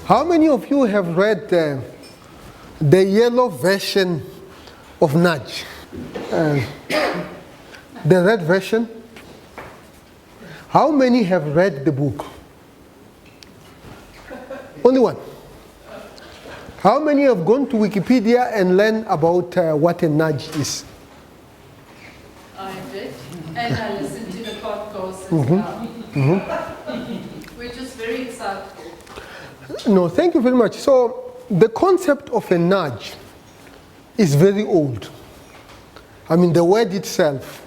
How many of you have read the yellow version of Nudge? The red version? How many have read the book? Only one. How many have gone to Wikipedia and learned about what a nudge is? I did, and I listened to the podcast as well, which is very insightful. No, thank you very much. So the concept of a nudge is very old. I mean, the word itself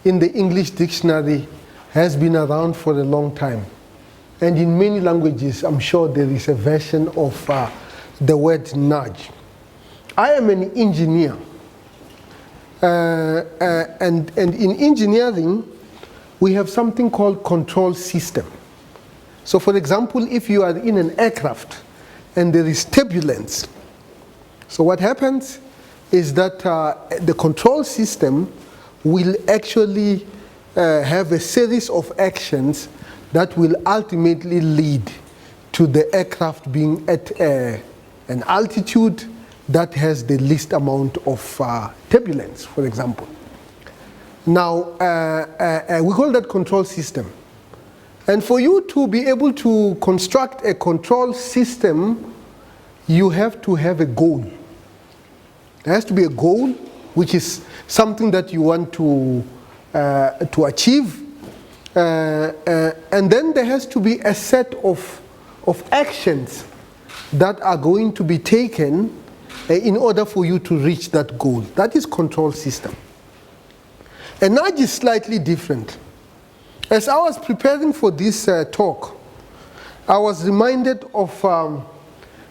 in the English dictionary has been around for a long time. And in many languages, I'm sure there is a version of the word nudge. I am an engineer. And in engineering, we have something called control system. So for example, if you are in an aircraft and there is turbulence, so what happens is that the control system will actually have a series of actions that will ultimately lead to the aircraft being at an altitude that has the least amount of turbulence, for example. Now, we call that control system. And for you to be able to construct a control system, you have to have a goal. There has to be a goal, which is something that you want to achieve. And then there has to be a set of actions that are going to be taken in order for you to reach that goal. That is control system. A nudge is slightly different. As I was preparing for this talk, I was reminded of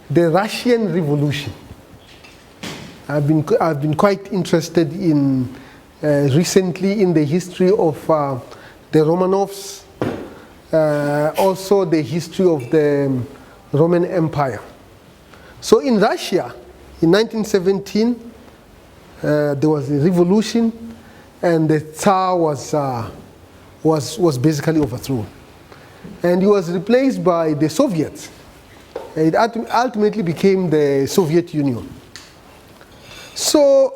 the Russian Revolution. I've been quite interested in recently in the history of the Romanovs, also the history of the Roman Empire. So in Russia, in 1917, there was a revolution, and the Tsar was basically overthrown, and he was replaced by the Soviets. It ultimately became the Soviet Union. So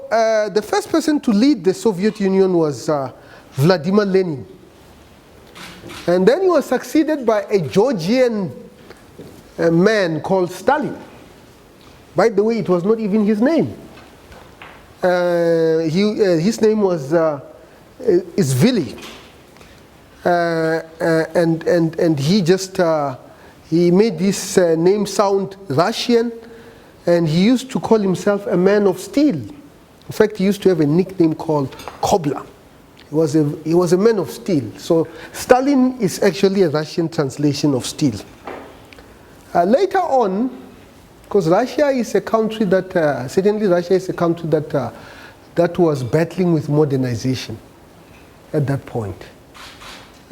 the first person to lead the Soviet Union was Vladimir Lenin. And then he was succeeded by a Georgian man called Stalin. By the way, it was not even his name. His name was Izvili. And he just he made this name sound Russian, and he used to call himself a man of steel. In fact, he used to have a nickname called Kobla. He was a man of steel. So Stalin is actually a Russian translation of steel. Later on, because Russia is a country that certainly Russia is a country that was battling with modernization at that point.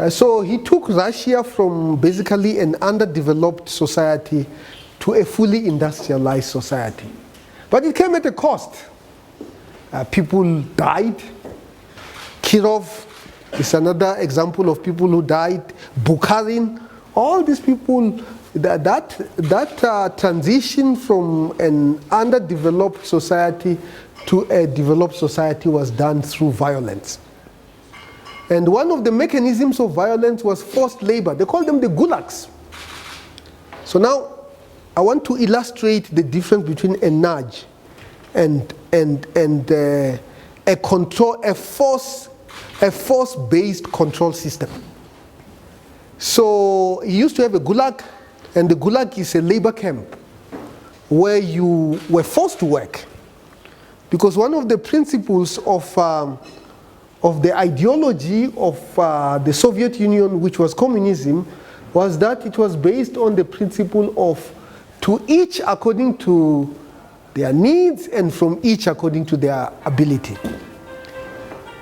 So he took Russia from basically an underdeveloped society to a fully industrialized society. But it came at a cost. People died. Kirov is another example of people who died. Bukharin, all these people, that transition from an underdeveloped society to a developed society was done through violence. And one of the mechanisms of violence was forced labor. They call them the gulags. So now I want to illustrate the difference between a nudge and a force-based control system. So he used to have a gulag, and the gulag is a labor camp where you were forced to work. Because one of the principles of the ideology of the Soviet Union, which was communism, was that it was based on the principle of to each according to their needs and from each according to their ability.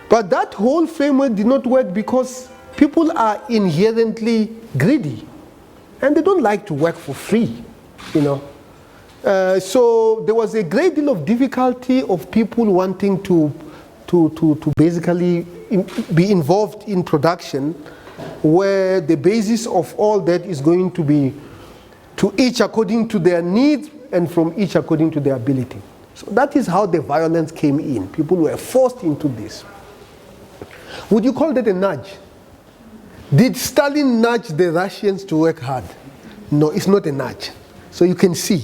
But that whole framework did not work because people are inherently greedy and they don't like to work for free, you know. So there was a great deal of difficulty of people wanting to basically be involved in production, where the basis of all that is going to be to each according to their needs and from each according to their ability. So that is how the violence came in. People were forced into this. Would you call that a nudge? Did Stalin nudge the Russians to work hard? No, it's not a nudge. So you can see,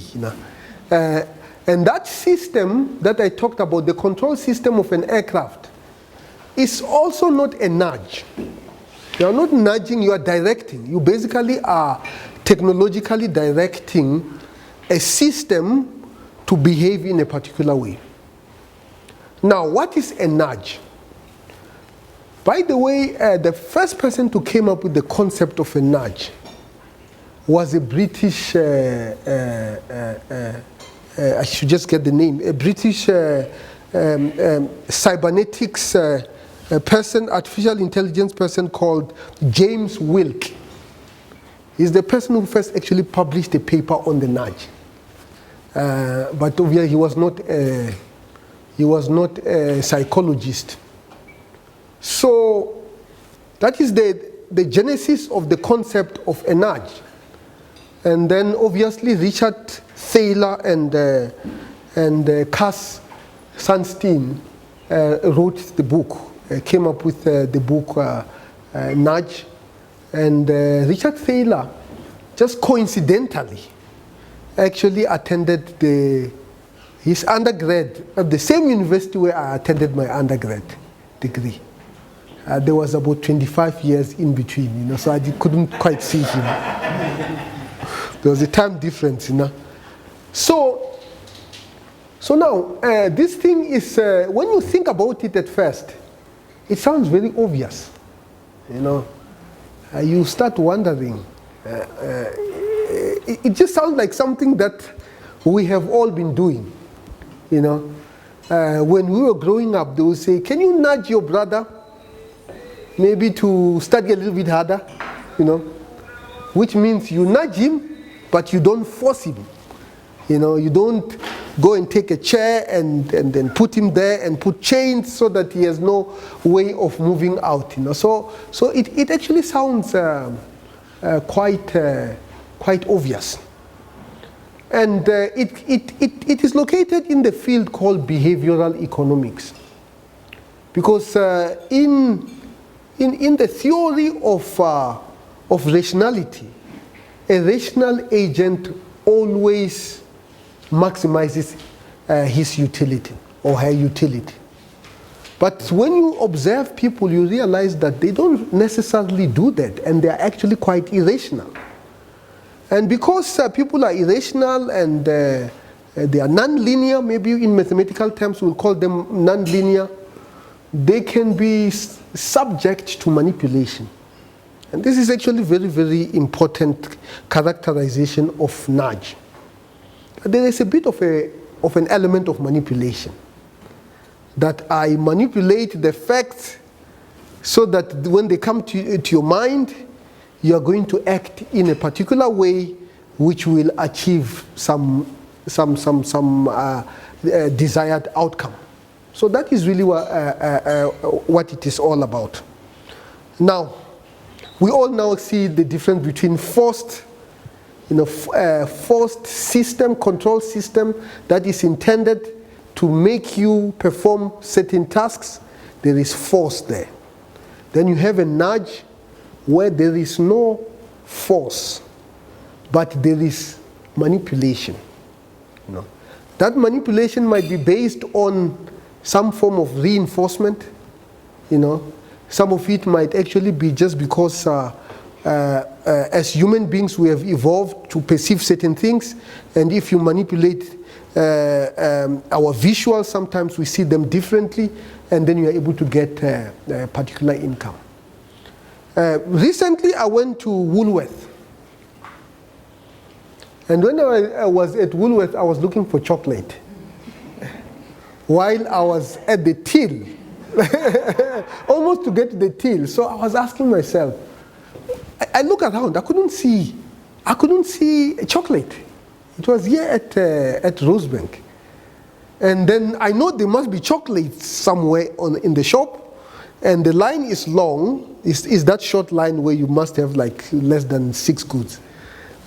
and that system that I talked about, the control system of an aircraft, is also not a nudge. You are not nudging, you are directing. You basically are technologically directing a system to behave in a particular way. Now, what is a nudge? By the way, the first person to come up with the concept of a nudge was a British, I should just get the name, a British cybernetics person, artificial intelligence person called James Wilk. He's the person who first actually published a paper on the nudge. But obviously he was not a psychologist. So that is the genesis of the concept of a nudge. And then obviously Richard Thaler and Cass Sunstein wrote the book, came up with the book Nudge. And Richard Thaler, just coincidentally, actually attended his undergrad at the same university where I attended my undergrad degree. There was about 25 years in between, so I couldn't quite see him. There was a time difference, So now, this thing is, when you think about it at first, it sounds very obvious, you start wondering. It just sounds like something that we have all been doing, When we were growing up, they would say, can you nudge your brother maybe to study a little bit harder, Which means you nudge him, but you don't force him. You don't go and take a chair and then put him there and put chains so that he has no way of moving out. So it actually sounds quite obvious. And it is located in the field called behavioral economics. Because in the theory of rationality, a rational agent always maximizes his utility or her utility. But when you observe people, you realize that they don't necessarily do that, and they are actually quite irrational. And because people are irrational and they are non-linear, maybe in mathematical terms we'll call them non-linear, they can be subject to manipulation. And this is actually very, very important characterization of nudge. There is a bit of an element of manipulation. That I manipulate the facts so that when they come to your mind, you are going to act in a particular way which will achieve some desired outcome. So that is really what it is all about. Now, we all now see the difference between forced system, control system that is intended to make you perform certain tasks. There is force there. Then you have a nudge where there is no force, but there is manipulation. That manipulation might be based on some form of reinforcement. Some of it might actually be just because as human beings we have evolved to perceive certain things, and if you manipulate our visuals, sometimes we see them differently, and then you are able to get a particular income. Recently I went to Woolworth, and when I was at Woolworth I was looking for chocolate while I was at the till. Almost to get to the till. So I was asking myself, I look around, I couldn't see chocolate. It was here at Rosebank. And then I know there must be chocolate somewhere in the shop, and the line is long. Is that short line where you must have like less than 6 goods.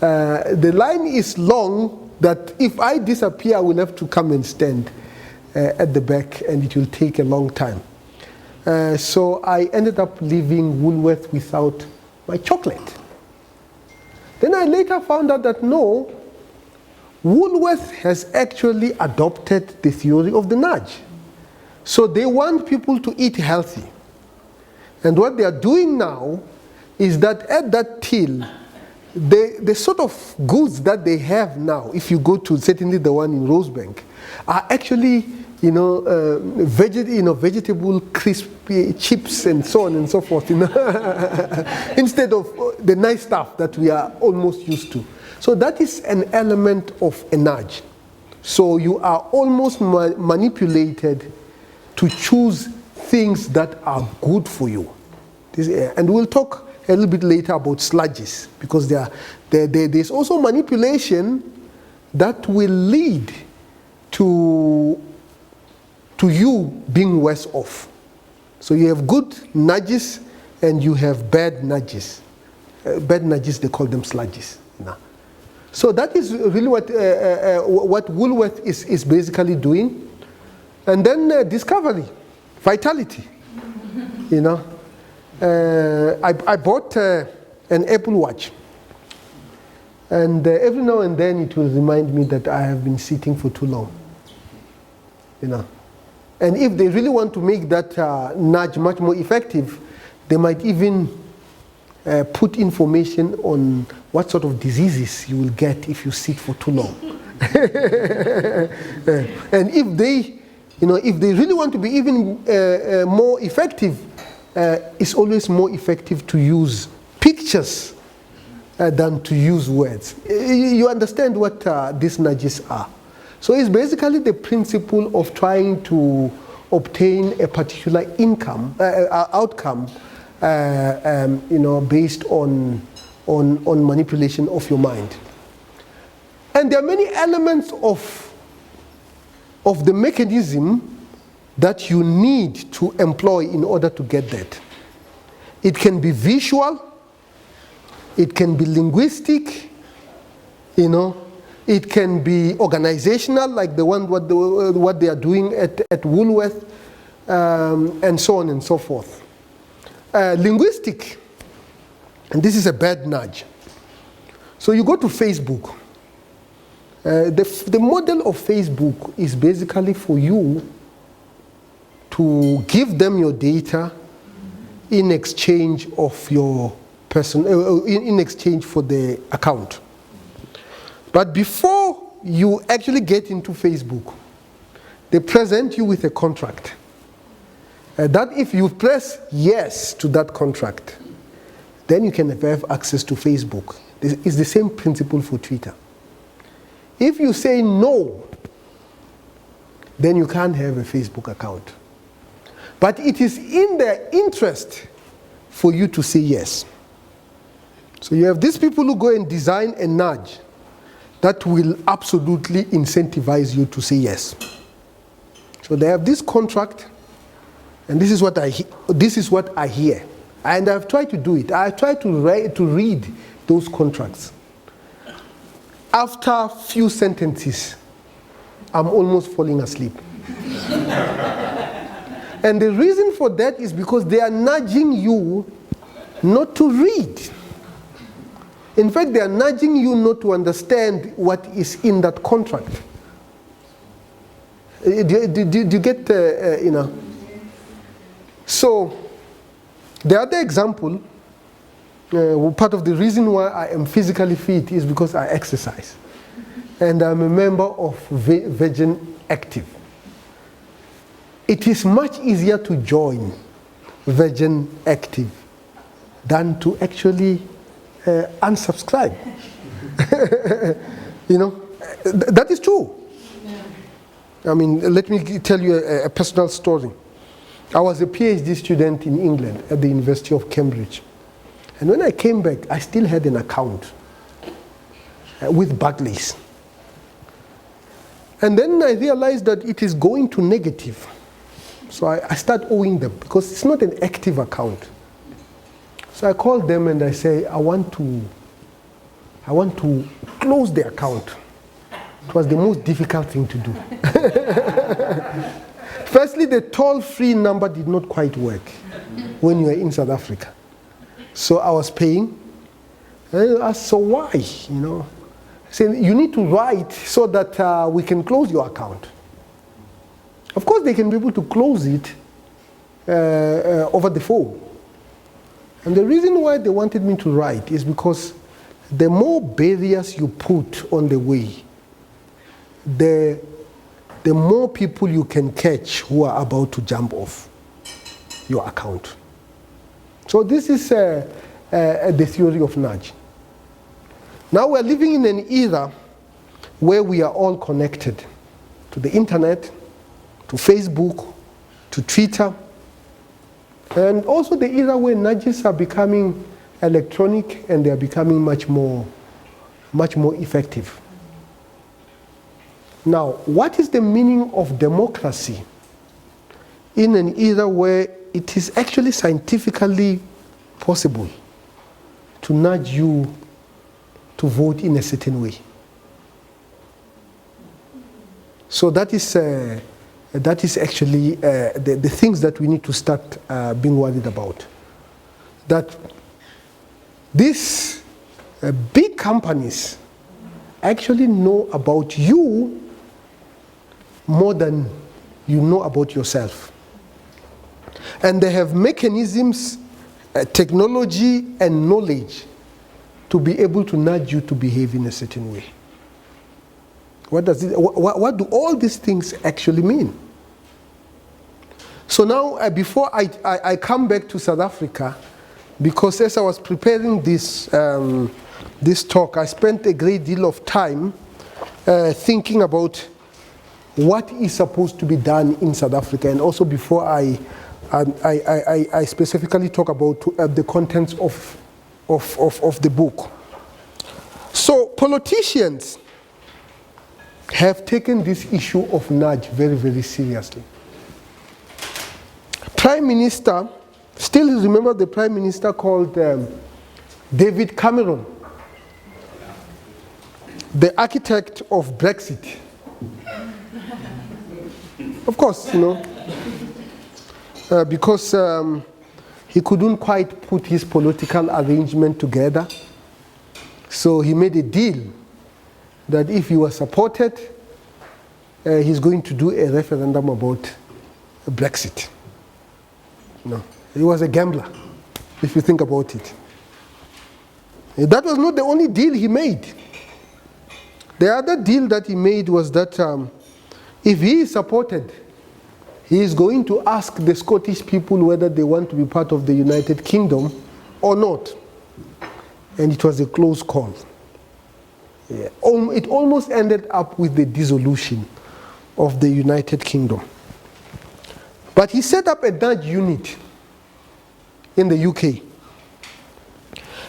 The line is long that if I disappear, I will have to come and stand at the back, and it will take a long time. So I ended up leaving Woolworth without my chocolate. Then I later found out that no, Woolworth has actually adopted the theory of the nudge. So they want people to eat healthy. And what they are doing now is that at that till, the sort of goods that they have now, if you go to certainly the one in Rosebank, are actually vegetable crispy chips and so on and so forth, instead of the nice stuff that we are almost used to. So that is an element of a nudge. So you are almost manipulated to choose things that are good for you. And we'll talk a little bit later about sludges, because there's also manipulation that will lead to you being worse off. So you have good nudges and you have bad nudges. Bad nudges, they call them sludges. So that is really what Woolworth is basically doing. And then discovery, vitality. I bought an Apple Watch. And every now and then it will remind me that I have been sitting for too long. And if they really want to make that nudge much more effective, they might even put information on what sort of diseases you will get if you sit for too long. And if they really want to be even more effective, it's always more effective to use pictures than to use words. You understand what these nudges are. So it's basically the principle of trying to obtain a particular outcome, based on manipulation of your mind. And there are many elements of the mechanism that you need to employ in order to get that. It can be visual, it can be linguistic, it can be organizational, like what they are doing at Woolworth, and so on and so forth. Linguistic, and this is a bad nudge. So you go to Facebook. The model of Facebook is basically for you to give them your data in exchange of your in exchange for the account. But before you actually get into Facebook, they present you with a contract. That if you press yes to that contract, then you can have access to Facebook. It's the same principle for Twitter. If you say no, then you can't have a Facebook account. But it is in their interest for you to say yes. So you have these people who go and design a nudge that will absolutely incentivize you to say yes. So they have this contract, and this is what I hear. And I've tried to do it. I tried to read those contracts. After a few sentences, I'm almost falling asleep. And the reason for that is because they are nudging you not to read. In fact, they are nudging you not to understand what is in that contract. Do you get, So, the other example, part of the reason why I am physically fit is because I exercise. And I'm a member of Virgin Active. It is much easier to join Virgin Active than to actually unsubscribe. That is true. I mean, let me tell you a personal story. I was a PhD student in England at the University of Cambridge. And when I came back, I still had an account with Barclays. And then I realized that it is going to negative. So I start owing them because it's not an active account. So I called them and I say, I want to I want to close the account. It was the most difficult thing to do. Firstly, the toll-free number did not quite work when you were in South Africa. So I was paying. And I asked, so why? I said, you need to write so that we can close your account. Of course, they can be able to close it over the phone. And the reason why they wanted me to write is because the more barriers you put on the way, the more people you can catch who are about to jump off your account. So this is the theory of nudge. Now we're living in an era where we are all connected to the internet, to Facebook, to Twitter, and also the era where nudges are becoming electronic and they are becoming much more effective. Now, what is the meaning of democracy in an era where it is actually scientifically possible to nudge you to vote in a certain way? So that is actually the things that we need to start being worried about. That these big companies actually know about you more than you know about yourself. And they have mechanisms, technology, and knowledge to be able to nudge you to behave in a certain way. What do all these things actually mean? So now, before I come back to South Africa, because as I was preparing this talk, I spent a great deal of time thinking about what is supposed to be done in South Africa, and also before I specifically talk about the contents of the book. So politicians have taken this issue of nudge very, very seriously. Prime Minister, still remember the Prime Minister called David Cameron, the architect of Brexit. Of course, because he couldn't quite put his political arrangement together. So he made a deal that if he was supported, he's going to do a referendum about Brexit. He was a gambler, if you think about it. That was not the only deal he made. The other deal that he made was that if he is supported, he is going to ask the Scottish people whether they want to be part of the United Kingdom or not. And it was a close call. Yeah. It almost ended up with the dissolution of the United Kingdom. But he set up a nudge unit in the UK.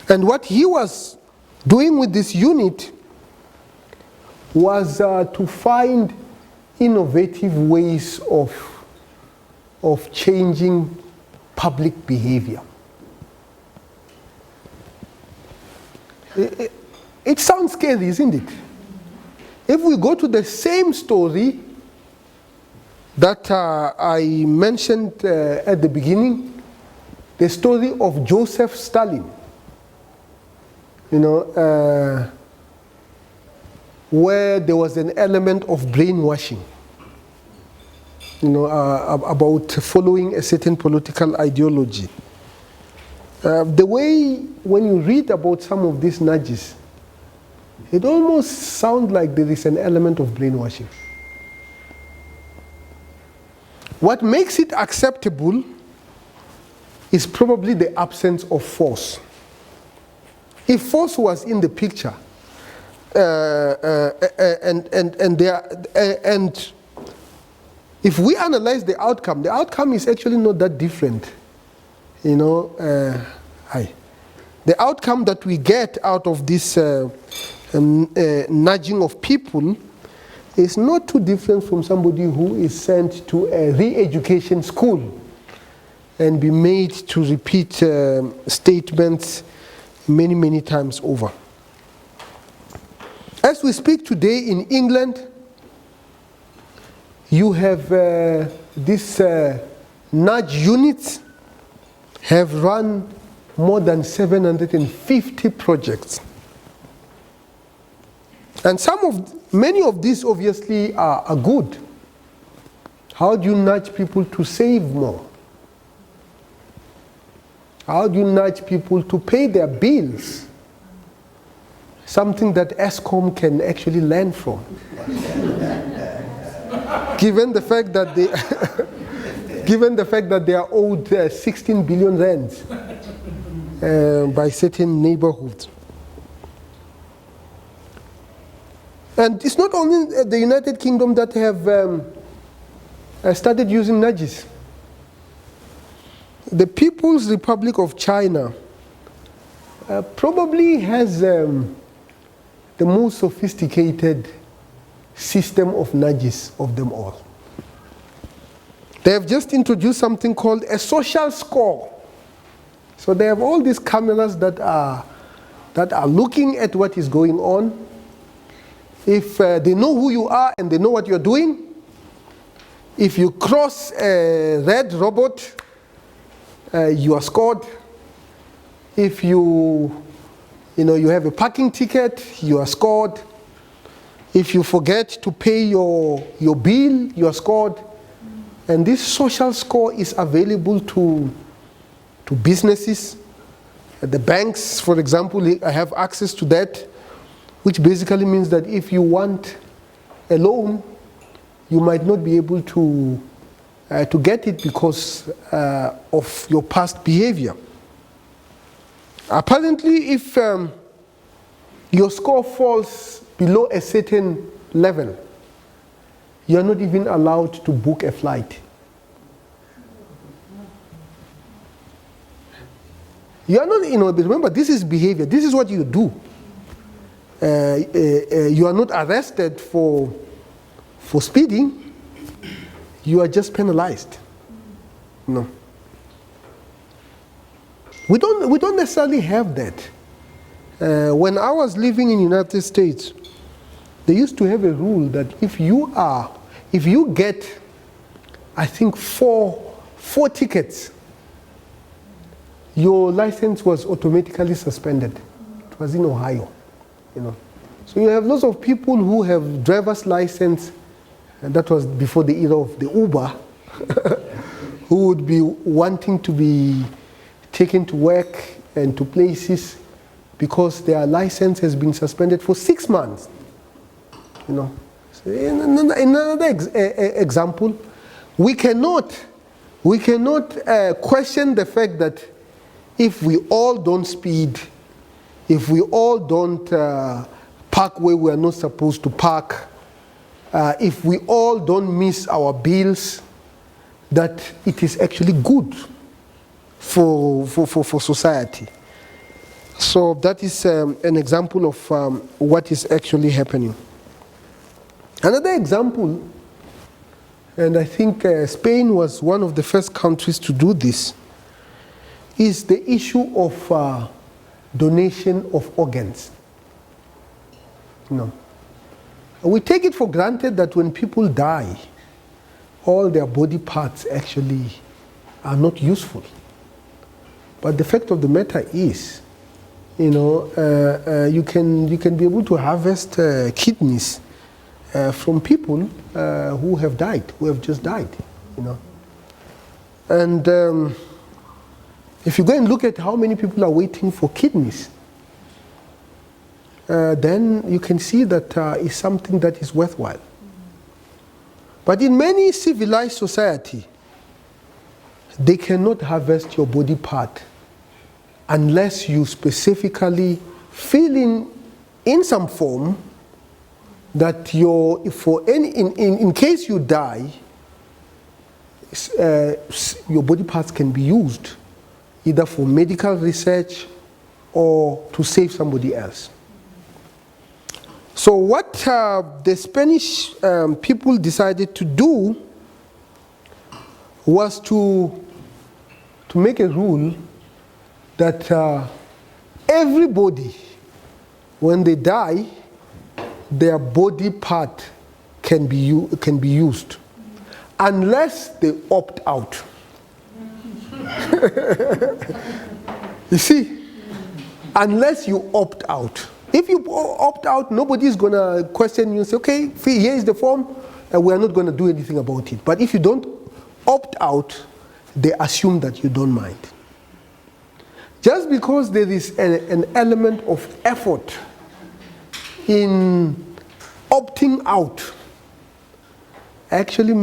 And what he was doing with this unit was to find innovative ways of changing public behavior. It sounds scary, isn't it? If we go to the same story that I mentioned at the beginning, the story of Joseph Stalin, where there was an element of brainwashing, about following a certain political ideology. The way, when you read about some of these nudges, it almost sounds like there is an element of brainwashing. What makes it acceptable is probably the absence of force. If force was in the picture, and if we analyze the outcome is actually not that different. The outcome that we get out of this nudging of people is not too different from somebody who is sent to a re-education school and be made to repeat statements many, many times over. As we speak today in England, you have this nudge units have run more than 750 projects. And many of these obviously are good. How do you nudge people to save more? How do you nudge people to pay their bills? Something that Eskom can actually learn from. Given the fact that they are owed 16 billion rands by certain neighborhoods. And it's not only the United Kingdom that have started using nudges. The People's Republic of China probably has the most sophisticated system of nudges of them all. They have just introduced something called a social score. So they have all these cameras that are looking at what is going on. If they know who you are and they know what you're doing, if you cross a red robot, you are scored. If you have a parking ticket, you are scored. If you forget to pay your bill, you are scored. And this social score is available to businesses. The banks, for example, have access to that, which basically means that if you want a loan, you might not be able to get it because of your past behavior. Apparently, if your score falls below a certain level, you are not even allowed to book a flight. You are not, remember, this is behavior. This is what you do. You are not arrested for speeding. You are just penalized. No. We don't necessarily have that. When I was living in the United States, they used to have a rule that if you get, I think, four tickets, your license was automatically suspended. It was in Ohio, So you have lots of people who have driver's license, and that was before the era of the Uber, who would be wanting to be taken to work and to places because their license has been suspended for 6 months. So in another example, we cannot question the fact that if we all don't speed, if we all don't park where we are not supposed to park, if we all don't miss our bills, that it is actually good for society. So that is an example of what is actually happening. Another example, and I think Spain was one of the first countries to do this, is the issue of donation of organs. We take it for granted that when people die, all their body parts actually are not useful. But the fact of the matter is, you can be able to harvest kidneys from people who have died, who have just died. And if you go and look at how many people are waiting for kidneys, then you can see that it's something that is worthwhile. But in many civilized society, they cannot harvest your body part unless you specifically fill in some form that in case you die, your body parts can be used either for medical research or to save somebody else. So what the Spanish people decided to do was to make a rule that everybody, when they die, their body part can be used, unless they opt out. You see, unless you opt out. If you opt out, nobody's going to question you and say, okay, here is the form, and we are not going to do anything about it. But if you don't opt out, they assume that you don't mind. Just because there is an element of effort in opting out, actually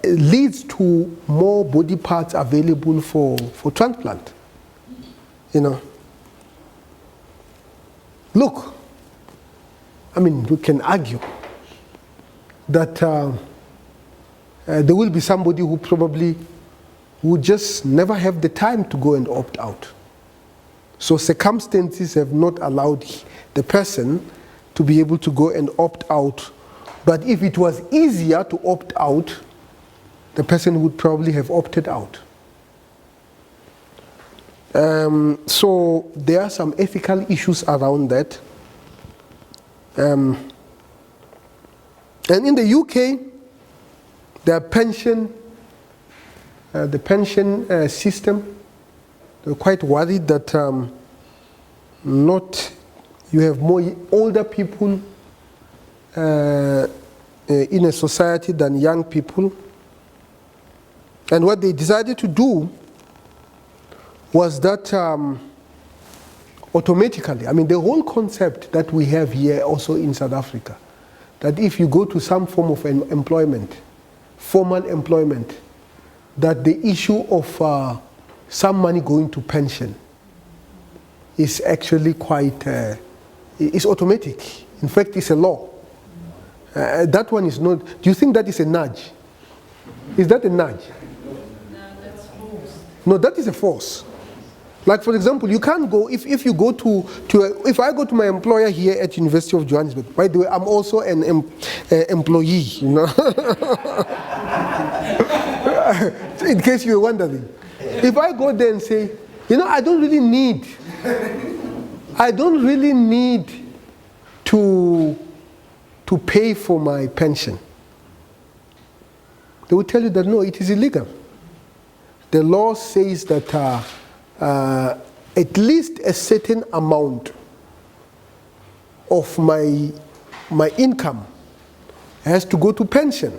leads to more body parts available for transplant. You know. Look, I mean, we can argue that there will be somebody who probably would just never have the time to go and opt out. So circumstances have not allowed the person to be able to go and opt out. But if it was easier to opt out, the person would probably have opted out. So there are some ethical issues around that. And in the UK, the pension system, they're quite worried that you have more older people in a society than young people. And what they decided to do was that automatically, I mean, the whole concept that we have here also in South Africa, that if you go to some form of employment, formal employment, that the issue of some money going to pension is actually quite, it's automatic. In fact, it's a law. That one is not, do you think that is a nudge? Is that a nudge? No, that's force. No, that is a force. Like, for example, you can't go, if you go if I go to my employer here at University of Johannesburg, by the way, I'm also an employee, you know. In case you were wondering. If I go there and say, you know, I don't really need to pay for my pension. They will tell you that no, it is illegal. The law says that at least a certain amount of my income has to go to pension.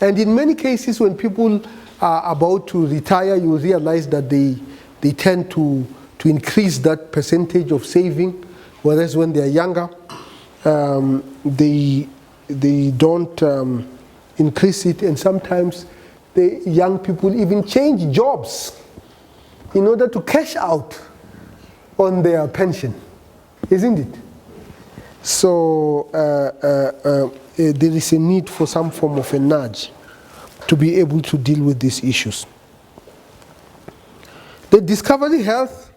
And in many cases, when people are about to retire, you realize that they tend to increase that percentage of saving, whereas when they are younger, they don't increase it, and sometimes the young people even change jobs in order to cash out on their pension, isn't it? So there is a need for some form of a nudge to be able to deal with these issues. The Discovery Health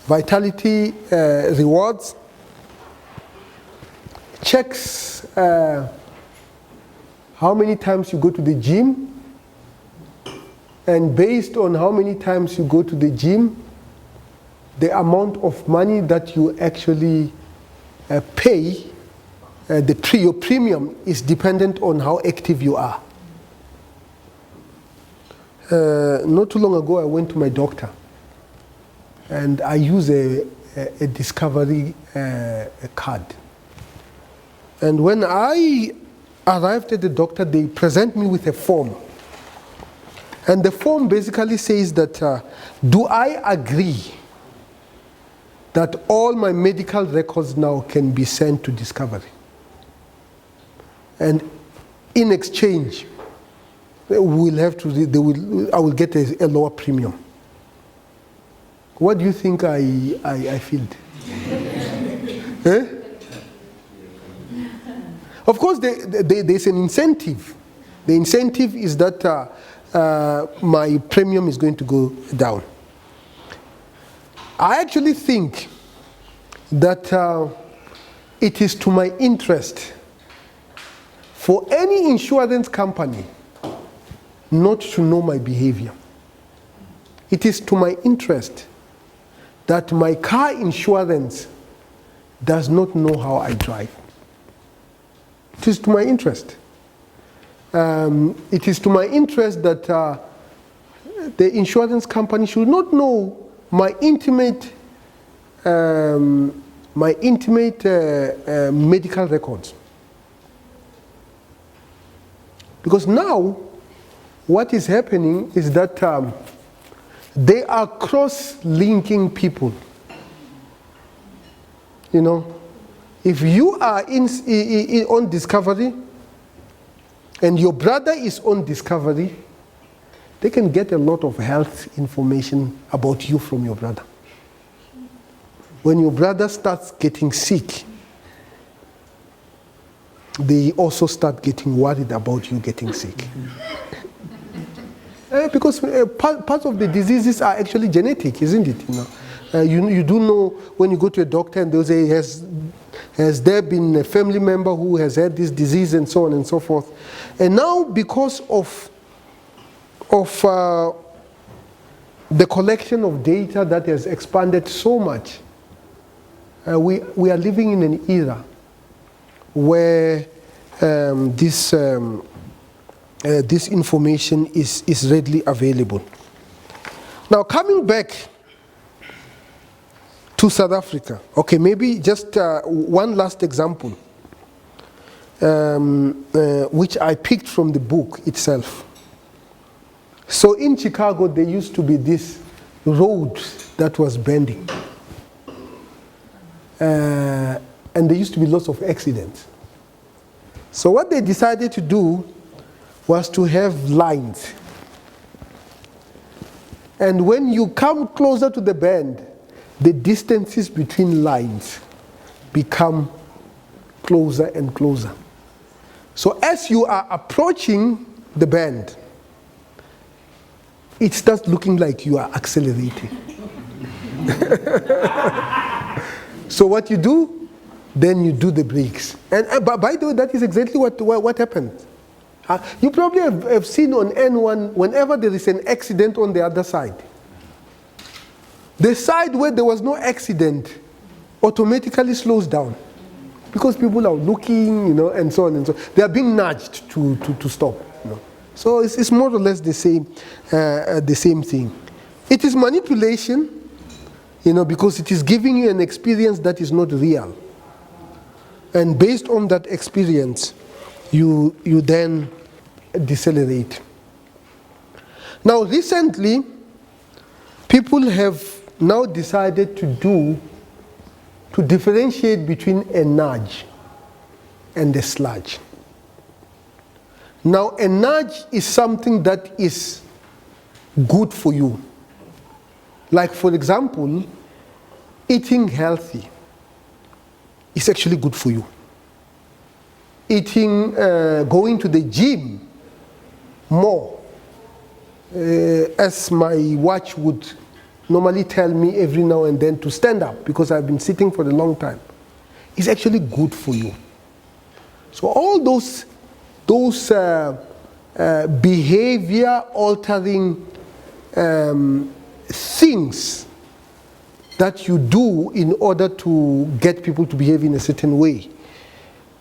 Vitality Rewards checks how many times you go to the gym, and based on how many times you go to the gym, the amount of money that you actually pay, your premium is dependent on how active you are. Not too long ago, I went to my doctor, and I use a Discovery card. And when I arrived at the doctor, they present me with a form. And the form basically says that, do I agree that all my medical records now can be sent to Discovery? And in exchange, I will get a lower premium. What do you think I feel? Eh? Of course, there's an incentive. The incentive is that my premium is going to go down. I actually think that it is to my interest for any insurance company not to know my behavior. It is to my interest that my car insurance does not know how I drive. It is to my interest. It is to my interest that the insurance company should not know my intimate medical records. Because now, what is happening is that they are cross-linking people. You know, if you are on Discovery and your brother is on Discovery, they can get a lot of health information about you from your brother. When your brother starts getting sick, they also start getting worried about you getting sick. Because part of the diseases are actually genetic, isn't it? You know, you do know when you go to a doctor and they'll say, has there been a family member who has had this disease and so on and so forth. And now because of the collection of data that has expanded so much, we are living in an era where this information is readily available. Now, coming back to South Africa, okay, maybe just one last example, which I picked from the book itself. So in Chicago, there used to be this road that was bending. And there used to be lots of accidents. So what they decided to do was to have lines. And when you come closer to the bend, the distances between lines become closer and closer. So as you are approaching the bend, it starts looking like you are accelerating. So what you do, then you do the brakes. And by the way, that is exactly what happened. You probably have seen on N1, whenever there is an accident on the other side, the side where there was no accident automatically slows down because people are looking, you know, and so on and so on. They are being nudged to stop. You know. So it's more or less the same thing. It is manipulation, you know, because it is giving you an experience that is not real. And based on that experience, you then decelerate. Now, recently, people have now decided to differentiate between a nudge and a sludge. Now, a nudge is something that is good for you. Like, for example, eating healthy is actually good for you. Going to the gym more, as my watch would normally tell me every now and then to stand up because I've been sitting for a long time, is actually good for you. So all those behavior altering things that you do in order to get people to behave in a certain way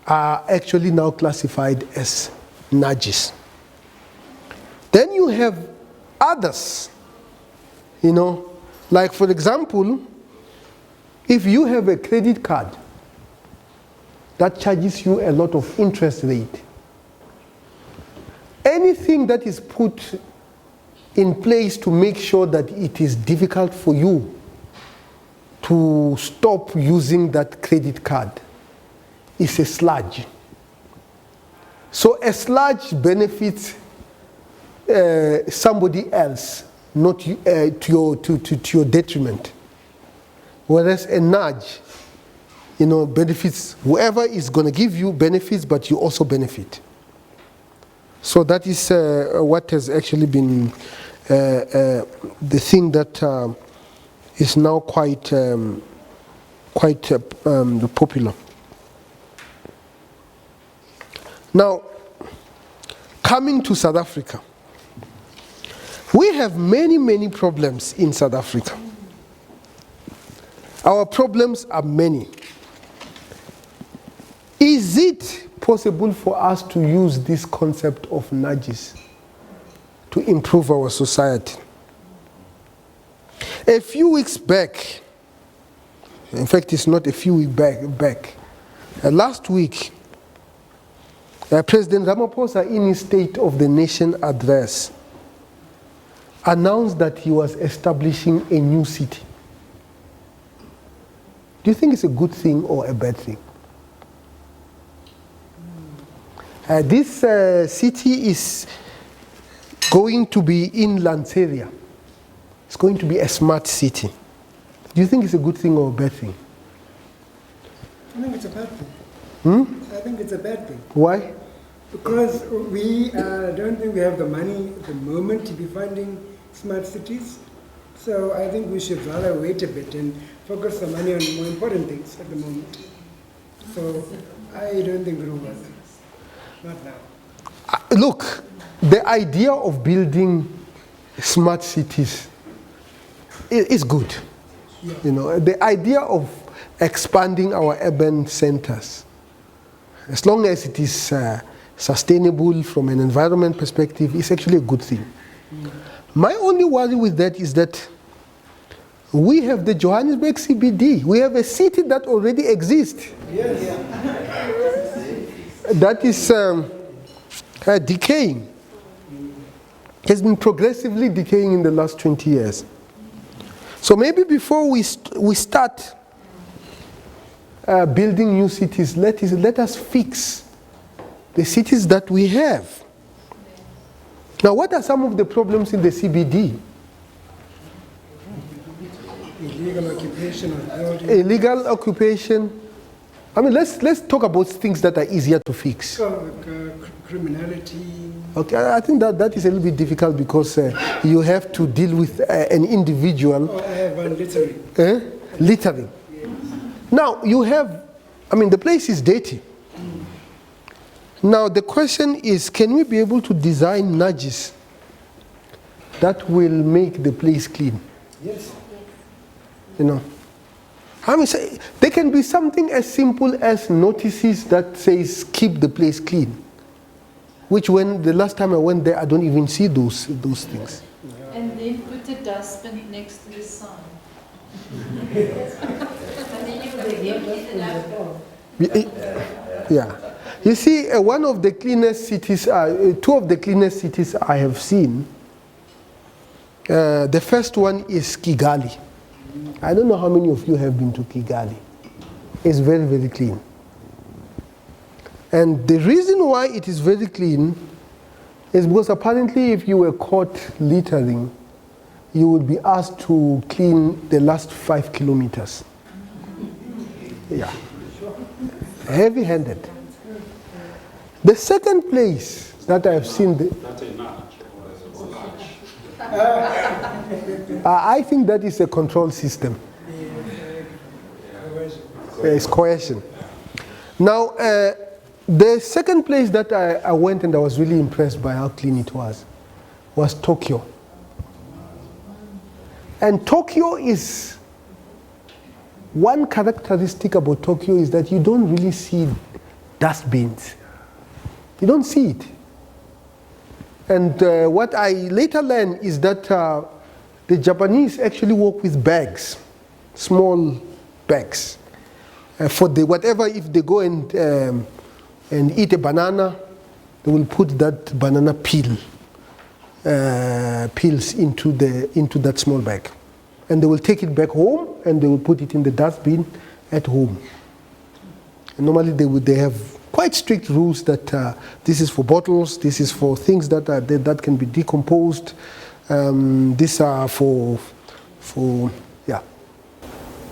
are actually now classified as nudges. Then you have others, you know, like for example, if you have a credit card that charges you a lot of interest rate, anything that is put in place to make sure that it is difficult for you to stop using that credit card is a sludge. So a sludge benefits somebody else, not to your detriment. Whereas a nudge, you know, benefits whoever is going to give you benefits, but you also benefit. So that is what has actually been the thing that is now quite popular. Now, coming to South Africa, we have many problems in South Africa. Our problems are many. Is it possible for us to use this concept of nudges to improve our society? A few weeks back, in fact, it's not a few weeks back, last week, President Ramaphosa, in his State of the Nation address, announced that he was establishing a new city. Do you think it's a good thing or a bad thing? This city is going to be in Lanseria. It's going to be a smart city. Do you think it's a good thing or a bad thing? I think it's a bad thing. I think it's a bad thing. Why? Because we don't think we have the money at the moment to be funding smart cities. So I think we should rather wait a bit and focus the money on more important things at the moment. So I don't think it will work. Not now. Look, the idea of building smart cities is good. Yeah. You know, the idea of expanding our urban centers, as long as it is sustainable from an environment perspective, is actually a good thing. My only worry with that is that we have the Johannesburg CBD. We have a city that already exists. Yes. That is decaying. Has been progressively decaying in the last 20 years. So maybe before we start building new cities, let us fix the cities that we have. Now, what are some of the problems in the CBD? Illegal occupation of buildings. Illegal occupation. I mean, let's talk about things that are easier to fix. Criminality. Okay, I think that is a little bit difficult because you have to deal with an individual. Oh, I have one littering. Littering. Yes. Now, you have, I mean, the place is dirty. Now, the question is, can we be able to design nudges that will make the place clean? Yes. You know, I mean, there can be something as simple as notices that says, keep the place clean. Which when the last time I went there, I don't even see those things. And then put a dustbin next to the sign. Yeah. You see, one of the cleanest cities, two of the cleanest cities I have seen, the first one is Kigali. I don't know how many of you have been to Kigali. It's very, very clean. And the reason why it is very clean is because apparently if you were caught littering, you would be asked to clean the last 5 kilometers. Yeah. Heavy-handed. The second place that I've seen, I think that is a control system. It's coercion. Now, the second place that I went and I was really impressed by how clean it was Tokyo. And Tokyo is, one characteristic about Tokyo is that you don't really see dustbins. You don't see it. And what I later learned is that the Japanese actually work with bags, small bags. For the whatever, if they go and eat a banana, they will put that banana peels into that small bag. And they will take it back home and they will put it in the dustbin at home. And normally they have quite strict rules that this is for bottles, this is for things that can be decomposed, these are for yeah.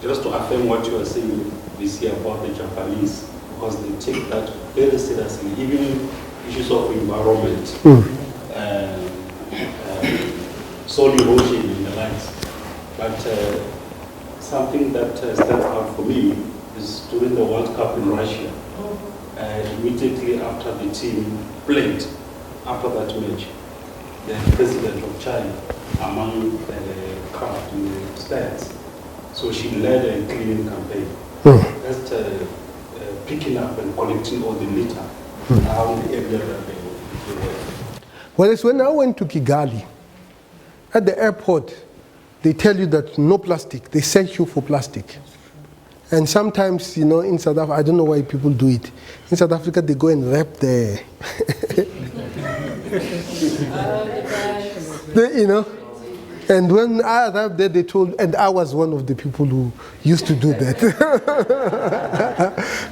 Just to affirm what you are saying this year about the Japanese, because they take that very seriously, even issues of environment, soil erosion and the likes. But something that stands out for me is during the World Cup in Russia. Immediately after the team played, after that match, the president of China among the crowd in the stands. So she led a cleaning campaign. Just picking up and collecting all the litter around the area that they were. Whereas when I went to Kigali, at the airport, they tell you that no plastic. They search you for plastic. And sometimes, you know, in South Africa, I don't know why people do it. In South Africa, they go and wrap the, you know. And when I arrived there, they told, and I was one of the people who used to do that.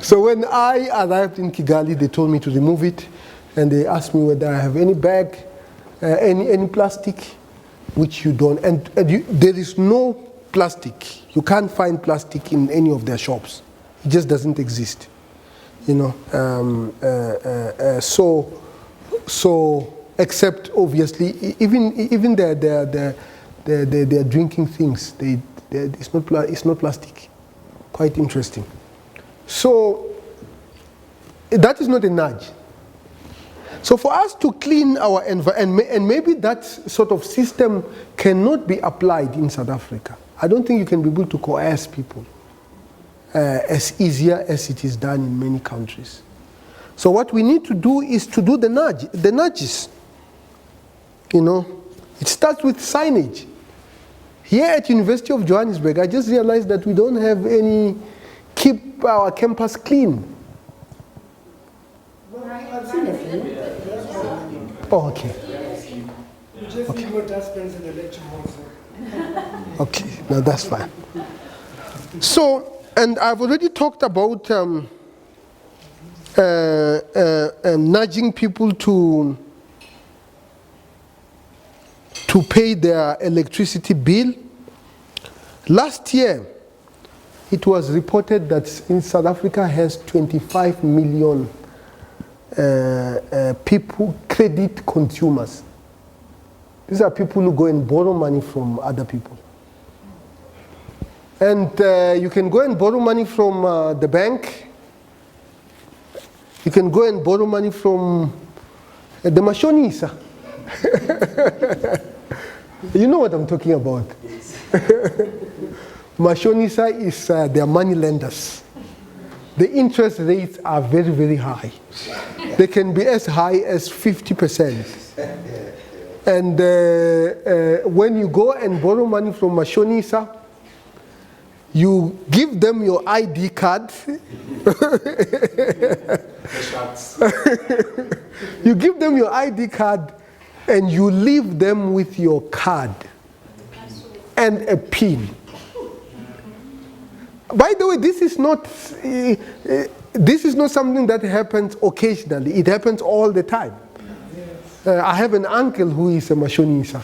So when I arrived in Kigali, they told me to remove it, and they asked me whether I have any bag, any plastic, which you don't. And there is no plastic. You can't find plastic in any of their shops. It just doesn't exist, you know. So except obviously, even their drinking things, it's not plastic. Quite interesting. So that is not a nudge. So for us to clean our environment, and maybe that sort of system cannot be applied in South Africa. I don't think you can be able to coerce people as easier as it is done in many countries. So what we need to do is to do the nudges. You know, it starts with signage. Here at University of Johannesburg, I just realized that we don't have any keep our campus clean. I've seen a few. Oh, okay. You just need more dustbins in the lecture halls. Okay, now that's fine. So, and I've already talked about nudging people to pay their electricity bill. Last year, it was reported that in South Africa has 25 million people, credit consumers. These are people who go and borrow money from other people. And you can go and borrow money from the bank. You can go and borrow money from the mashonisa. You know what I'm talking about. Mashonisa is their money lenders. The interest rates are very, very high. They can be as high as 50%. And when you go and borrow money from Mashonisa, you give them your ID card. You give them your ID card and you leave them with your card and a PIN. By the way, this is not something that happens occasionally. It happens all the time. I have an uncle who is a mashonisa.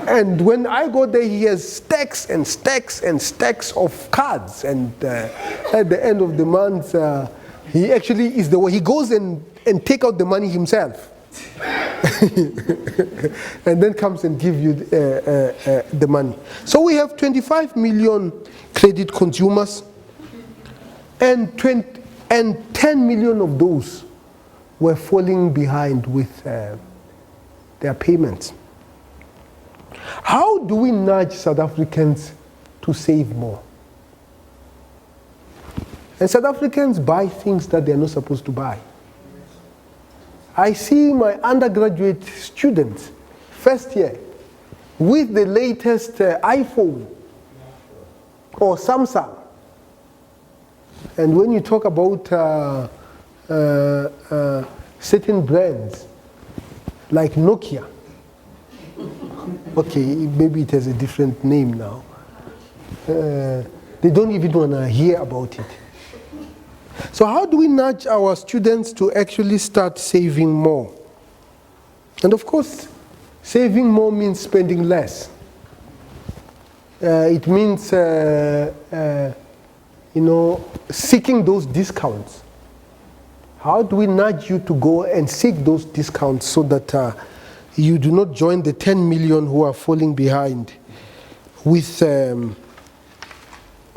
And when I go there, he has stacks and stacks and stacks of cards. And at the end of the month, he actually is the one. He goes and take out the money himself. And then comes and give you the money. So we have 25 million credit consumers, and 10 million of those were falling behind with their payments. How do we nudge South Africans to save more? And South Africans buy things that they're not supposed to buy. I see my undergraduate students, first year, with the latest iPhone or Samsung. And when you talk about certain brands, like Nokia, okay, maybe it has a different name now, they don't even want to hear about it. So how do we nudge our students to actually start saving more? And of course, saving more means spending less. It means, seeking those discounts. How do we nudge you to go and seek those discounts so that you do not join the 10 million who are falling behind with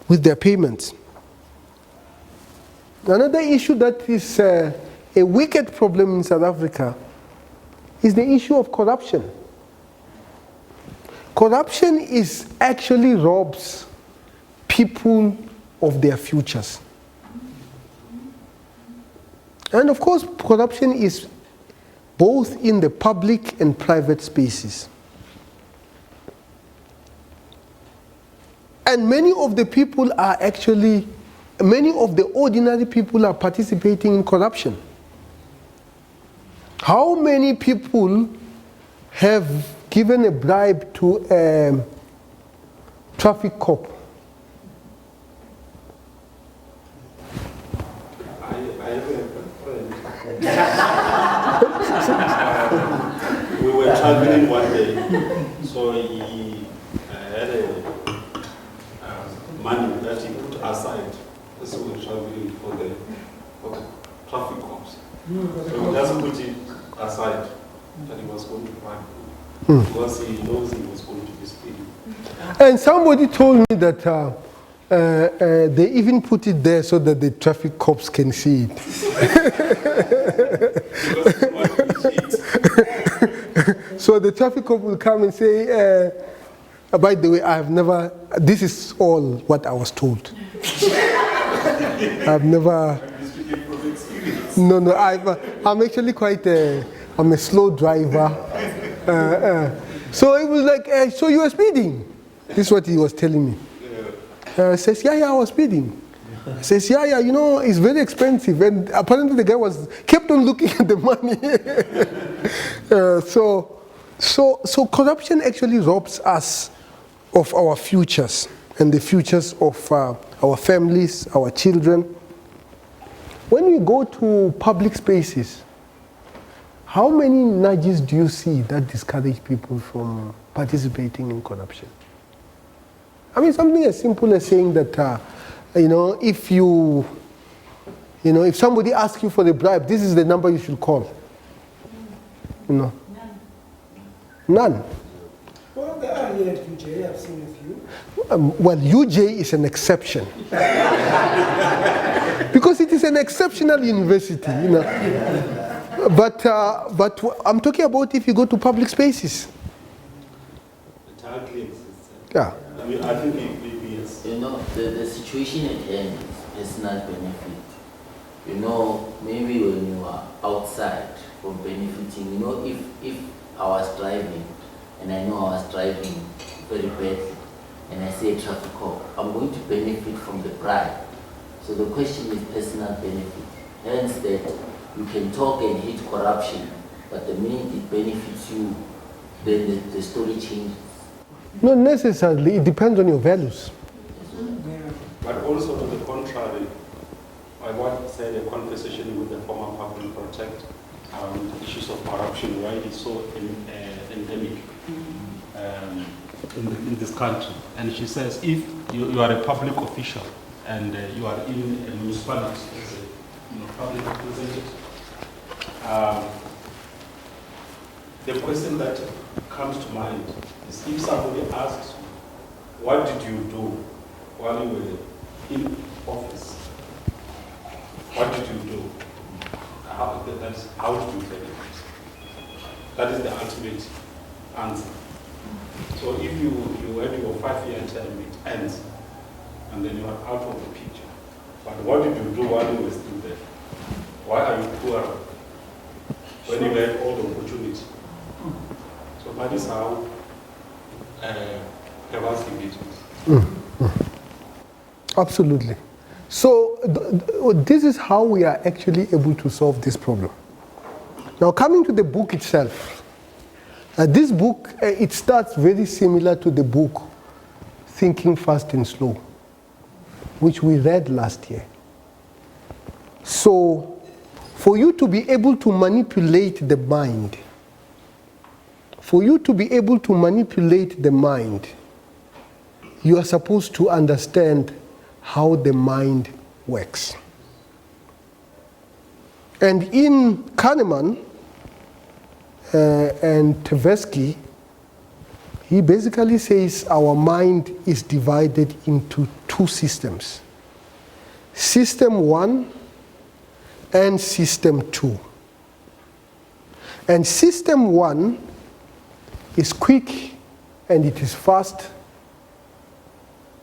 their payments? Another issue that is a wicked problem in South Africa is the issue of corruption. Corruption actually robs people of their futures. And of course, corruption is both in the public and private spaces. And many of the people are actually, many of the ordinary people are participating in corruption. How many people have given a bribe to a traffic cop? I have a friend. We were traveling one day, so he had money that he put aside. So we were traveling for the traffic cops. So he doesn't put it aside that he was going to bribe because he knows he was going to be speeding. And somebody told me that they even put it there so that the traffic cops can see it. So the traffic cop will come and say, by the way, I have never, this is all what I was told. I've never, no, I'm actually quite, I'm a slow driver. So it was like, so you were speeding? This is what he was telling me. Says, yeah, I was speeding. Says, yeah, you know, it's very expensive. And apparently the guy kept on looking at the money. So corruption actually robs us of our futures and the futures of our families, our children. When we go to public spaces, how many nudges do you see that discourage people from participating in corruption? I mean, something as simple as saying that, if if somebody asks you for the bribe, this is the number you should call. None. Well, there are here at UJ, I've seen a few. Well, UJ is an exception. Because it is an exceptional university, But I'm talking about if you go to public spaces. It hardly exists. Yeah. I mean, I think maybe yes. The situation at hand is personal benefit. Maybe when you are outside from benefiting, if I was driving and I know I was driving very badly and I say traffic cop, I'm going to benefit from the bribe. So the question is personal benefit. Hence that you can talk and hate corruption, but the minute it benefits you, then the story changes. Not necessarily, it depends on your values. But also to the contrary, I once had a conversation with the former public protector on issues of corruption, why it's so endemic in this country. And she says, if you are a public official and you are in a municipality as a public representative, the question that comes to mind is if somebody asks you, what did you do while you were in office? What did you do? How did you benefit? That is the ultimate answer. So if you have your 5-year term, it ends, and then you are out of the picture. But what did you do while you were still there? Why are you poor when you had all the opportunity? So that is how perverse it is. Absolutely. So this is how we are actually able to solve this problem. Now, coming to the book itself, this book, it starts very similar to the book Thinking Fast and Slow, which we read last year. So, for you to be able to manipulate the mind, you are supposed to understand how the mind works. And in Kahneman and Tversky, he basically says our mind is divided into two systems. System 1 and System 2. And System 1 is quick and it is fast,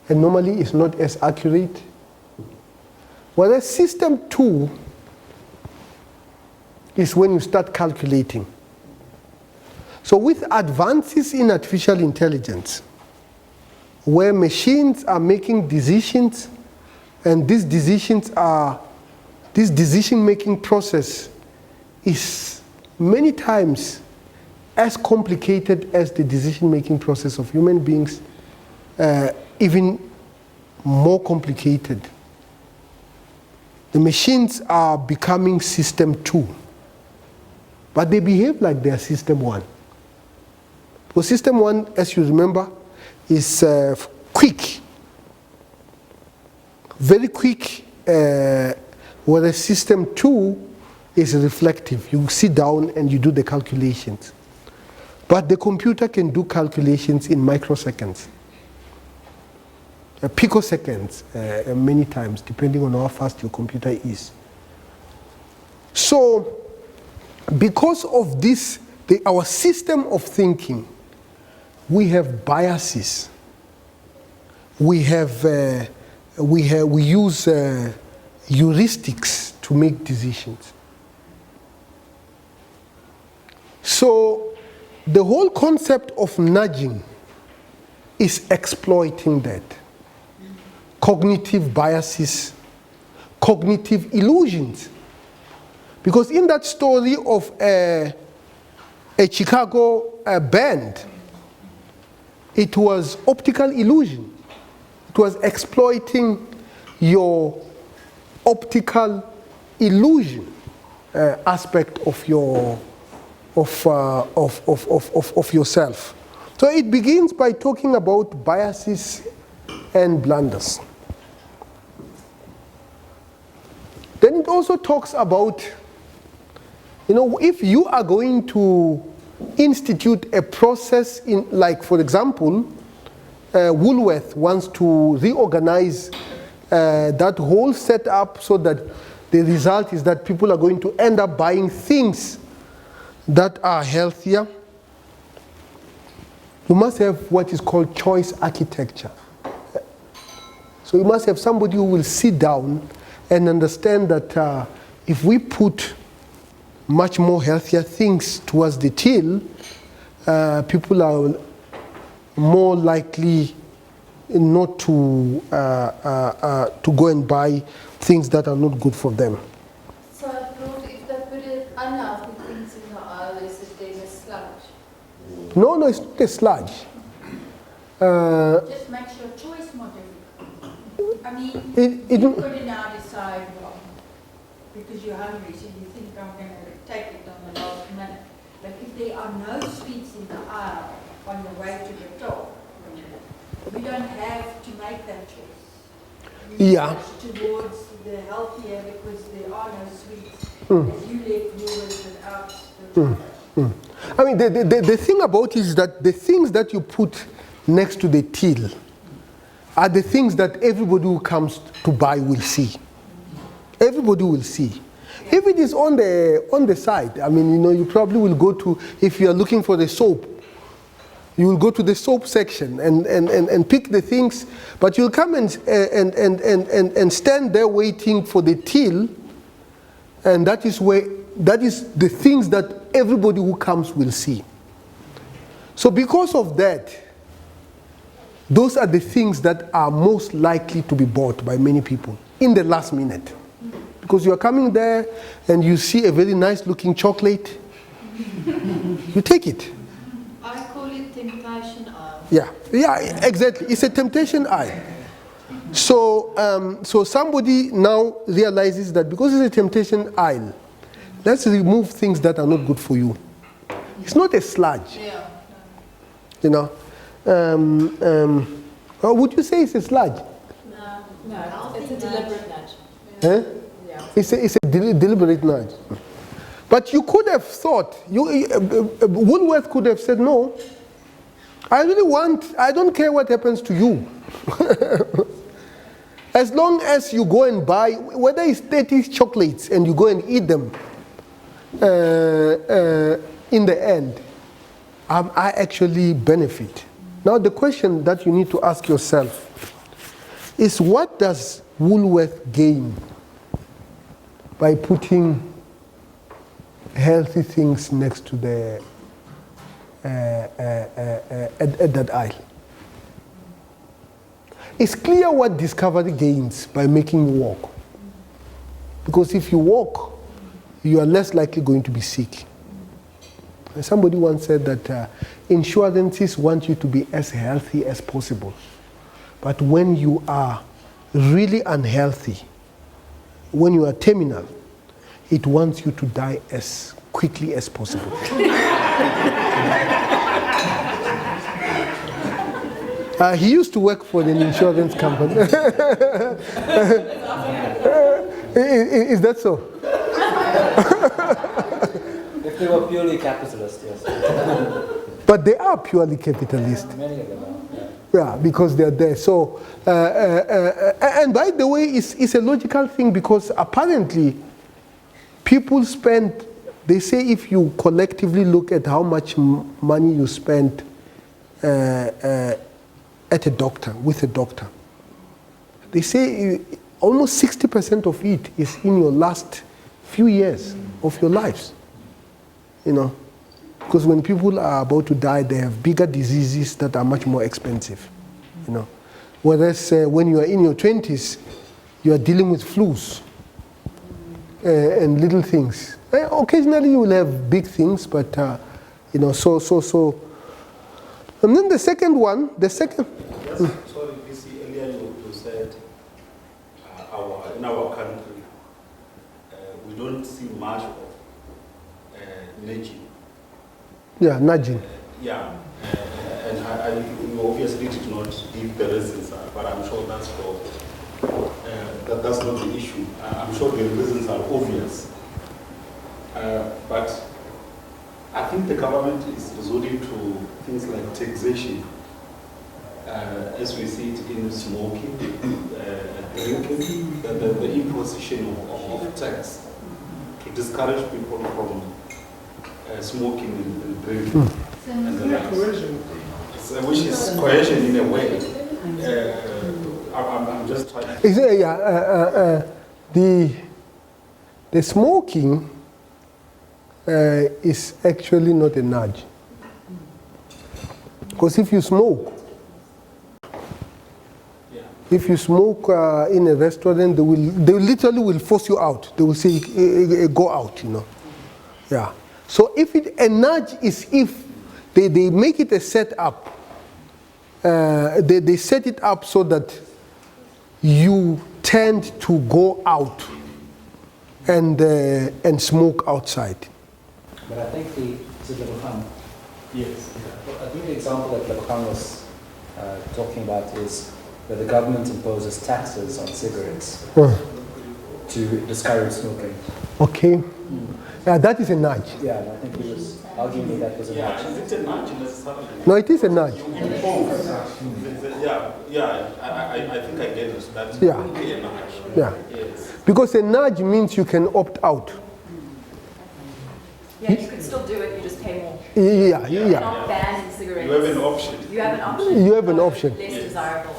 and normally it's not as accurate. Whereas System 2 is when you start calculating. So with advances in artificial intelligence, where machines are making decisions, and this decision-making process is many times as complicated as the decision-making process of human beings, even more complicated. The machines are becoming system 2, but they behave like they are system 1. Because system 1, as you remember, is quick, very quick, whereas system 2 is reflective. You sit down and you do the calculations. But the computer can do calculations in microseconds, picoseconds, many times, depending on how fast your computer is. So, because of this, our system of thinking, we have biases. We use heuristics to make decisions. So the whole concept of nudging is exploiting that. Cognitive biases, cognitive illusions. Because in that story of a Chicago band, it was optical illusion. It was exploiting your optical illusion aspect of yourself. So it begins by talking about biases and blunders. Then it also talks about, if you are going to institute a process in, like for example, Woolworth wants to reorganize that whole setup so that the result is that people are going to end up buying things that are healthier. You must have what is called choice architecture. So you must have somebody who will sit down and understand that if we put much more healthier things towards the till, people are more likely not to go and buy things that are not good for them. So I thought if they put unhealthy things in the aisle, is it then a sludge? No, it's not a sludge. Just makes your choice more difficult. I mean, you could now decide, well, because you're hungry, so you think I'm going to take it on the last minute. But if there are no sweets in the aisle on the way to the top, we don't have to make that choice. Yeah. Towards the healthier because there are no sweets. As you left yours without the I mean, the thing about it is that the things that you put next to the till are the things that everybody who comes to buy will see. Everybody will see. If it is on the side, I mean, you probably will go to, if you are looking for the soap, you will go to the soap section and pick the things, but you'll come and stand there waiting for the till, and that is the things that everybody who comes will see. So because of that, those are the things that are most likely to be bought by many people in the last minute. Because you are coming there and you see a very nice looking chocolate, you take it. I call it temptation aisle. Yeah, exactly. It's a temptation aisle. So somebody now realizes that because it's a temptation aisle, let's remove things that are not good for you. It's not a sludge. Yeah. Or would you say it's a sludge? No, it's a deliberate nudge. Huh? Yeah. It's a deliberate nudge. But you could have thought, Woolworth could have said, no, I don't care what happens to you. As long as you go and buy, whether it's 30 chocolates and you go and eat them, in the end, I actually benefit. Now the question that you need to ask yourself is, what does Woolworth gain by putting healthy things next to the at that aisle. It's clear what discovery gains by making you walk. Because if you walk, you are less likely going to be sick. And somebody once said that insurances want you to be as healthy as possible. But when you are really unhealthy, when you are terminal, it wants you to die as quickly as possible. He used to work for an insurance company. Is that so? If they were purely capitalist, yes. But they are purely capitalist. Many of them are. Yeah, because they're there. So, and by the way, it's a logical thing because apparently people spend, they say if you collectively look at how much money you spend at a doctor, with a doctor, they say almost 60% of it is in your last few years of your lives. You know, because when people are about to die, they have bigger diseases that are much more expensive. You know, whereas when you are in your 20s, you are dealing with flus and little things. Occasionally you will have big things, but you know, so. And then the second one, Sorry, PC, earlier you said in our country, we don't see much of nudging. Yeah, nudging. And you obviously did not give the reasons, but I'm sure that's not the issue. I'm sure the reasons are obvious. But I think the government is resorting to things like taxation, as we see it in smoking, drinking, the imposition of tax to discourage people from smoking and drinking. And the likes. Which is coercion in a way. I'm just trying to... The smoking is actually not a nudge. Because if you smoke, in a restaurant, they literally will force you out. They will say, go out, you know. Yeah. So if a nudge is if they make it a setup, they set it up so that you tend to go out and smoke outside. But I think Yes. I think the example that Lebogang was talking about is that the government imposes taxes on cigarettes to discourage smoking. Okay. Yeah, that is a nudge. Yeah, and I think he was arguing that was a nudge. Is it a nudge necessarily? No, it is a nudge. I think I get it. That's Yeah. really a nudge. Yeah. Yes. Because a nudge means you can opt out. Yeah, you could still do it, you just pay more. Yeah. You're not banning cigarettes. You have an option. You have an option. You have an option. Less desirable.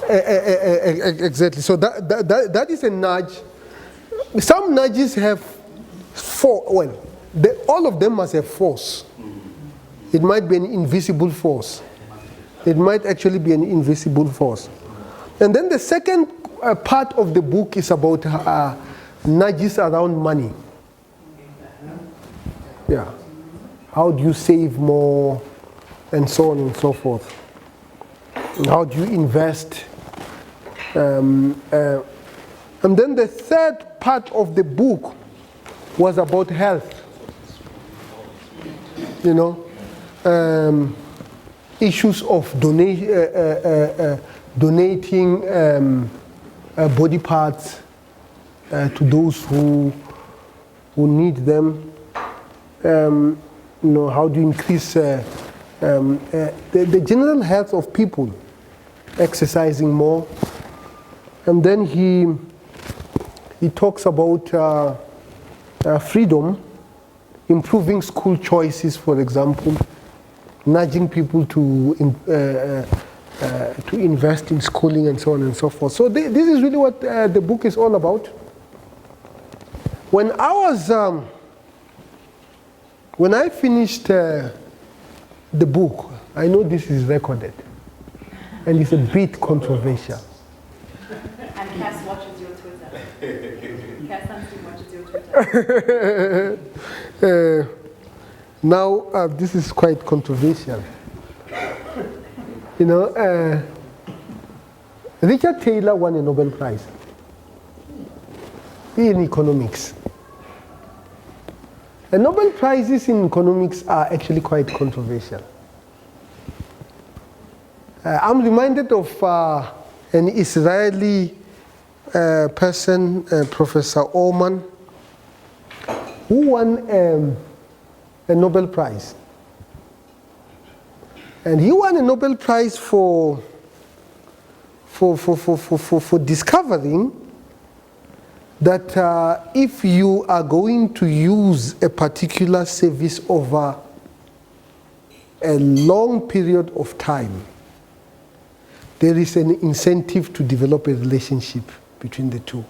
Exactly. So that is a nudge. Some nudges have all of them must have force. It might be an invisible force. It might actually be an invisible force. And then the second part of the book is about nudges around money. Yeah. How do you save more and so on and so forth? And how do you invest? And then the third part of the book was about health. You know, issues of donating body parts to those who need them. You know, how do you increase the general health of people, exercising more. And then he talks about freedom, improving school choices, for example, nudging people to invest in schooling and so on and so forth. So this is really what the book is all about. When I was when I finished the book, I know this is recorded, and it's a bit controversial. And Cass watches your Twitter. Cass Sunstein watches your Twitter. Now, this is quite controversial. You know, Richard Thaler won a Nobel Prize in economics. And Nobel Prizes in economics are actually quite controversial. I'm reminded of an Israeli person, Professor Oman, who won a Nobel Prize. And he won a Nobel Prize for discovering that if you are going to use a particular service over a long period of time, there is an incentive to develop a relationship between the two.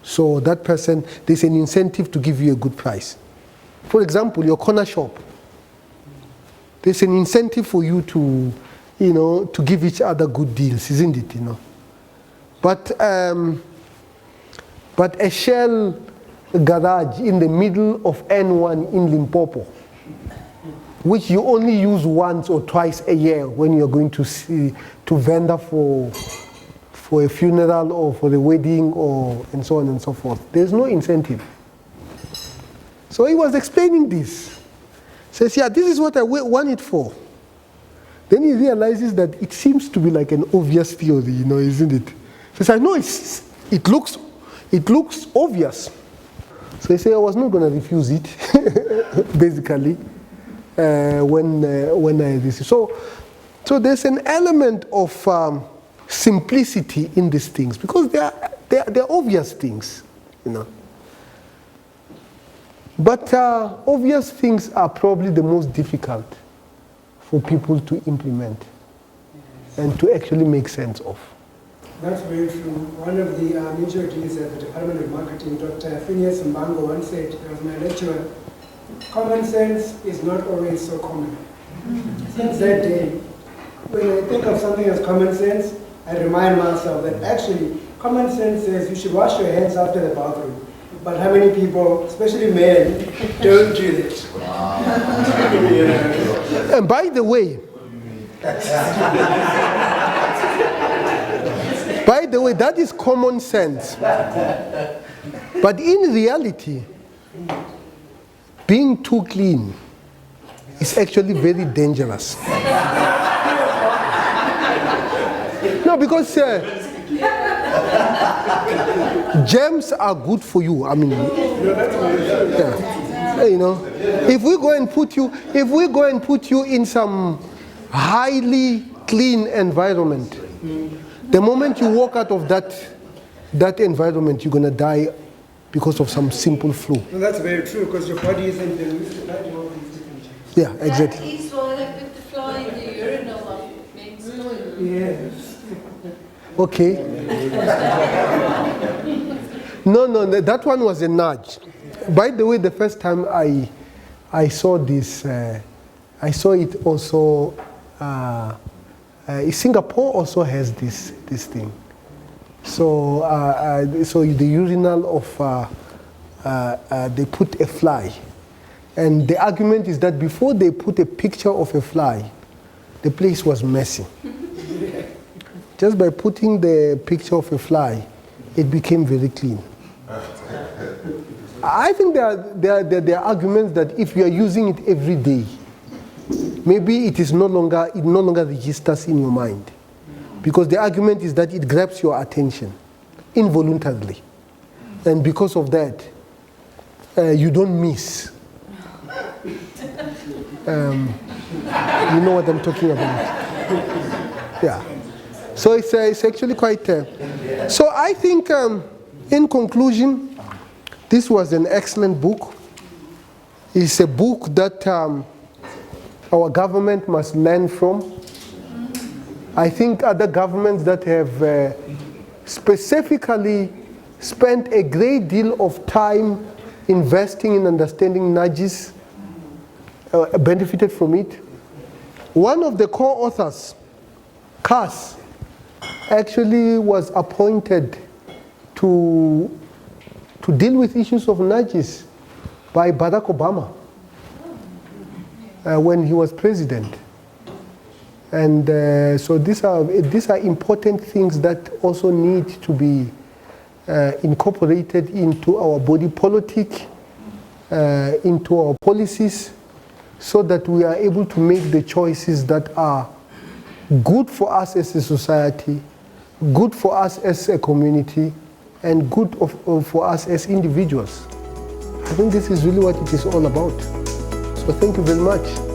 So that person, there's an incentive to give you a good price. For example, your corner shop. There's an incentive for you to, you know, to give each other good deals, isn't it? You know, but a Shell garage in the middle of N1 in Limpopo, which you only use once or twice a year when you're going to vendor for a funeral or for a wedding or and so on and so forth. There's no incentive. So he was explaining this. Says, yeah, this is what I want it for. Then he realizes that it seems to be like an obvious theory, you know, isn't it? Says, I know it looks obvious. So he said, I was not going to refuse it, basically, when I received. So there's an element of simplicity in these things because they're obvious things, you know. But obvious things are probably the most difficult for people to implement and to actually make sense of. That's very true. One of the introducees at the Department of Marketing, Dr. Phineas Mbango, once said, it was my lecturer, common sense is not always so common. Since that day, when I think of something as common sense, I remind myself that actually common sense says you should wash your hands after the bathroom. But how many people, especially men, don't do that? And by the way, that is common sense. But in reality, being too clean is actually very dangerous. No, because germs are good for you. I mean, yeah. You know, if we go and put you in some highly clean environment, the moment you walk out of that environment, you're gonna die because of some simple flu. Well, that's very true because your body isn't used to that. Yeah, exactly. That is why they put the fly in the urinal of men's toilet. Yes. Okay. No, that one was a nudge. By the way, the first time I saw this, I saw it also. Singapore also has this thing. So the urinal of they put a fly, and the argument is that before they put a picture of a fly, the place was messy. Just by putting the picture of a fly, it became very clean. I think there are arguments that if you are using it every day, maybe it no longer registers in your mind. Because the argument is that it grabs your attention involuntarily. And because of that, you don't miss. You know what I'm talking about. Yeah. So it's actually quite... So I think, in conclusion, this was an excellent book. It's a book that our government must learn from. I think other governments that have specifically spent a great deal of time investing in understanding nudges benefited from it. One of the co-authors, Cass, actually was appointed to deal with issues of Najis by Barack Obama when he was president. And so these are important things that also need to be incorporated into our body politic, into our policies, so that we are able to make the choices that are good for us as a society, good for us as a community, and good for us as individuals. I think this is really what it is all about. So thank you very much.